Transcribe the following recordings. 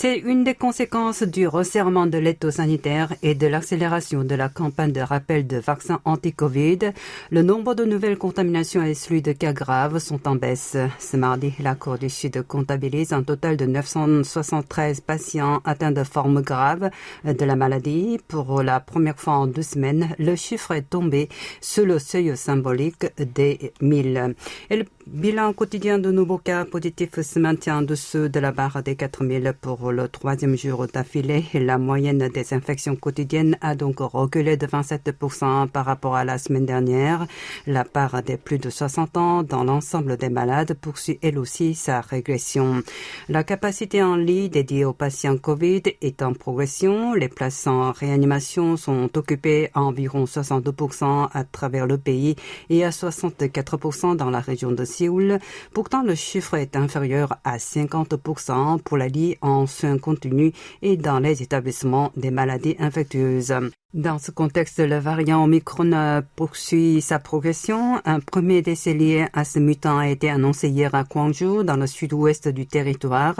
C'est une des conséquences du resserrement de l'étau sanitaire et de l'accélération de la campagne de rappel de vaccins anti-Covid. Le nombre de nouvelles contaminations et celui de cas graves sont en baisse. Ce mardi, la Cour du Sud comptabilise un total de 973 patients atteints de formes graves de la maladie. Pour la première fois en 2 semaines, le chiffre est tombé sous le seuil symbolique des 1000. Et le bilan quotidien de nouveaux cas positifs se maintient en dessous de la barre des 4000 pour le 3e jour d'affilée. La moyenne des infections quotidiennes a donc reculé de 27% par rapport à la semaine dernière. La part des plus de 60 ans dans l'ensemble des malades poursuit elle aussi sa régression. La capacité en lit dédiée aux patients Covid est en progression. Les places en réanimation sont occupées à environ 62% à travers le pays et à 64% dans la région de Séoul. Pourtant, le chiffre est inférieur à 50% pour la lit en soins continus et dans les établissements des maladies infectieuses. Dans ce contexte, le variant Omicron poursuit sa progression. Un premier décès lié à ce mutant a été annoncé hier à Gwangju, dans le sud-ouest du territoire.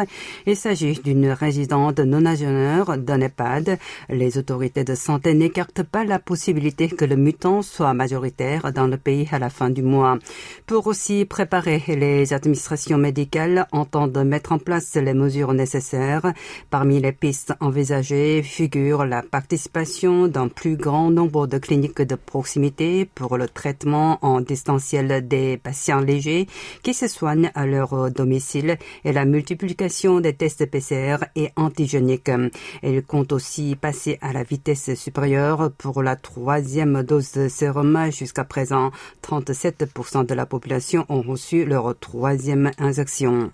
Il s'agit d'une résidente nonagénaire d'un EHPAD. Les autorités de santé n'écartent pas la possibilité que le mutant soit majoritaire dans le pays à la fin du mois. Pour aussi préparer, les administrations médicales entendent mettre en place les mesures nécessaires. Parmi les pistes envisagées figure la participation d'un plus grand nombre de cliniques de proximité pour le traitement en distanciel des patients légers qui se soignent à leur domicile et la multiplication des tests PCR et antigéniques. Elle compte aussi passer à la vitesse supérieure pour la 3e dose de sérum. Jusqu'à présent, 37% de la population ont reçu leur 3e injection.